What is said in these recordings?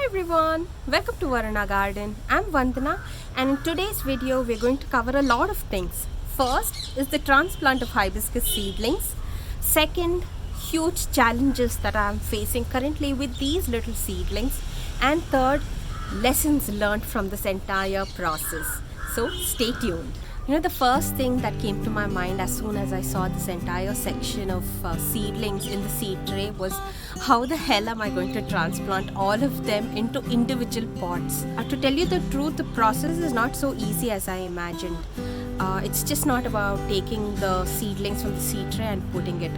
Hi everyone, welcome to Varuna Garden. I'm Vandana and in today's video we're going to cover a lot of things. First is the transplant of hibiscus seedlings. Second, huge challenges that I'm facing currently with these little seedlings. And third, lessons learned from this entire process. So stay tuned. The first thing that came to my mind as soon as I saw this entire section of seedlings in the seed tray was how the hell am I going to transplant all of them into individual pots? To tell you the truth, the process is not so easy as I imagined. It's just not about taking the seedlings from the seed tray and putting it.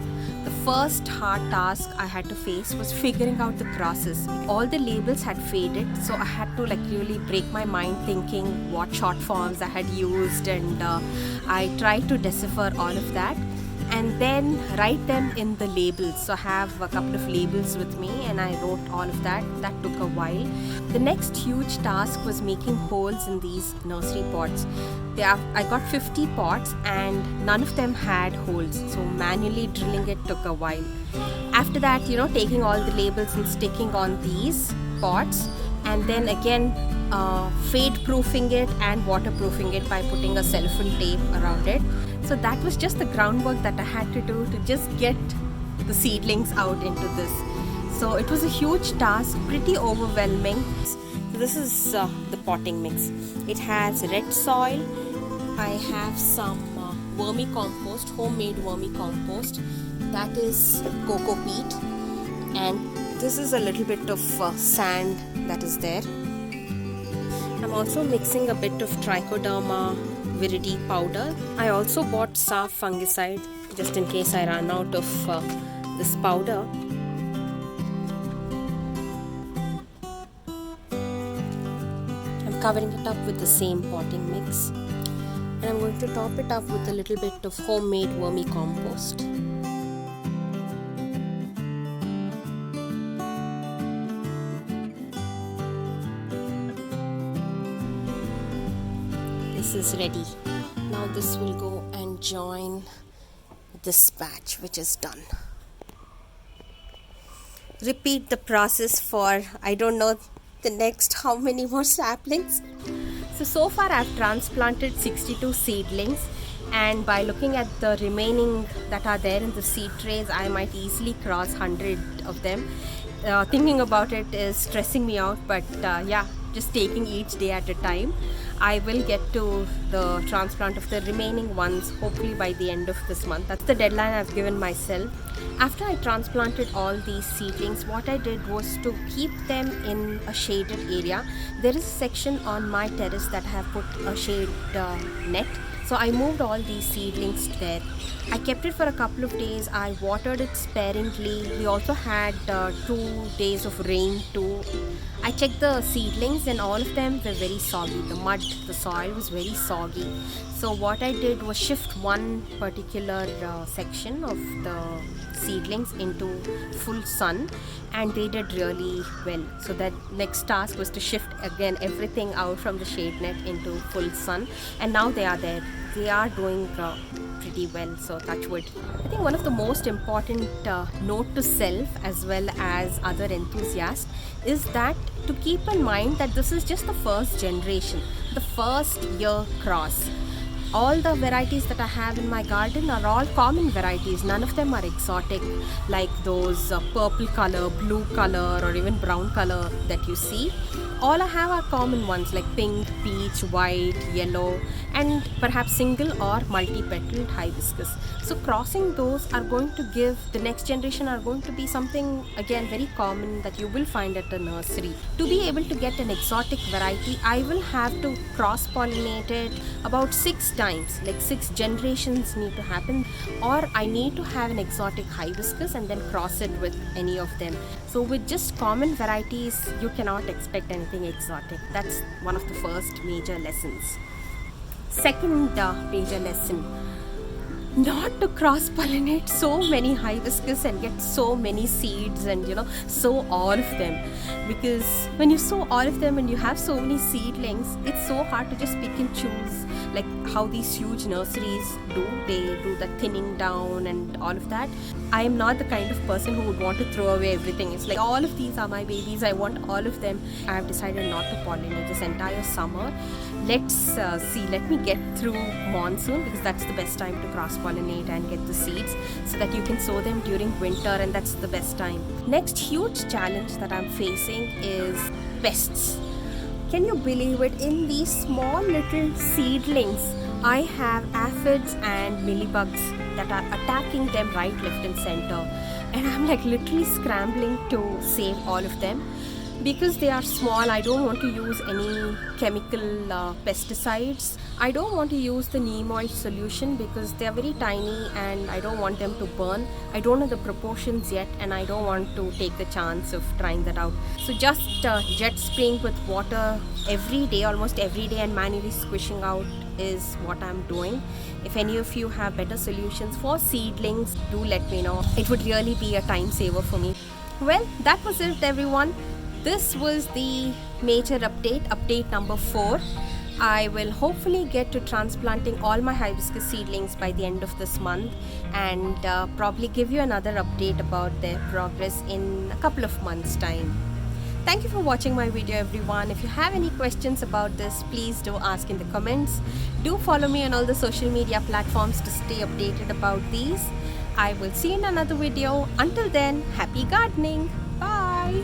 The first hard task I had to face was figuring out the process. All the labels had faded, so I had to really break my mind thinking what short forms I had used, and I tried to decipher all of that and then write them in the labels. So I have a couple of labels with me and I wrote all of that. That took a while. The next huge task was making holes in these nursery pots. I got 50 pots and none of them had holes, so manually drilling it took a while. After that, taking all the labels and sticking on these pots, and then again fade proofing it and waterproofing it by putting a cellophane tape around it. So that was just the groundwork that I had to do to just get the seedlings out into this. So it was a huge task, pretty overwhelming. So this is the potting mix. It has red soil. I have some vermicompost, homemade vermicompost. That is cocoa peat. And this is a little bit of sand that is there. I'm also mixing a bit of trichoderma viridi powder. I also bought Saaf fungicide just in case I ran out of this powder. I'm covering it up with the same potting mix, and I'm going to top it up with a little bit of homemade vermicompost. This is ready. Now this will go and join this batch which is done. Repeat the process for I don't know the next how many more saplings. So far I've transplanted 62 seedlings, and by looking at the remaining that are there in the seed trays, I might easily cross 100 of them. Thinking about it is stressing me out, but just taking each day at a time. I will get to the transplant of the remaining ones hopefully by the end of this month. That's the deadline I've given myself. After I transplanted all these seedlings, what I did was to keep them in a shaded area. There is a section on my terrace that I have put a shade net. So I moved all these seedlings there. I kept it for a couple of days. I watered it sparingly. We also had 2 days of rain too. I checked the seedlings and all of them were very soggy. The soil was very soggy. So what I did was shift one particular section of the seedlings into full sun, and they did really well. So that next task was to shift again everything out from the shade net into full sun, and now they are there. They are doing pretty well, so touch wood. I think one of the most important note to self as well as other enthusiasts is that to keep in mind that this is just the first generation, the first year cross. All the varieties that I have in my garden are all common varieties. None of them are exotic like those purple color, blue color, or even brown color that you see. All I have are common ones like pink, peach, white, yellow, and perhaps single or multi-petaled hibiscus. So crossing those are going to give the next generation are going to be something again very common that you will find at a nursery. To be able to get an exotic variety, I will have to cross-pollinate it about 6 times, like 6 generations need to happen, or I need to have an exotic hibiscus and then cross it with any of them. So with just common varieties, you cannot expect anything exotic. That's one of the first major lessons. Second major lesson. not to cross pollinate so many hibiscus and get so many seeds and sow all of them, because when you sow all of them and you have so many seedlings, it's so hard to just pick and choose, like how these huge nurseries do. They do the thinning down and all of that. I am not the kind of person who would want to throw away everything. It's like all of these are my babies, I want all of them. I have decided not to pollinate this entire summer. Let's see, let me get through monsoon, because that's the best time to cross pollinate and get the seeds, so that you can sow them during winter, and that's the best time. Next huge challenge that I'm facing is pests. Can you believe it? In these small little seedlings, I have aphids and mealybugs that are attacking them right, left and center, and I'm like literally scrambling to save all of them. Because they are small, I don't want to use any chemical pesticides. I don't want to use the neem oil solution because they are very tiny and I don't want them to burn. I don't know the proportions yet and I don't want to take the chance of trying that out. So just jet spraying with water every day, almost every day, and manually squishing out is what I'm doing. If any of you have better solutions for seedlings, do let me know. It would really be a time saver for me. Well, that was it, everyone. This was the major update number 4. I will hopefully get to transplanting all my hibiscus seedlings by the end of this month, and probably give you another update about their progress in a couple of months' time. Thank you for watching my video, everyone. If you have any questions about this, please do ask in the comments. Do follow me on all the social media platforms to stay updated about these. I will see you in another video. Until then, happy gardening. Bye.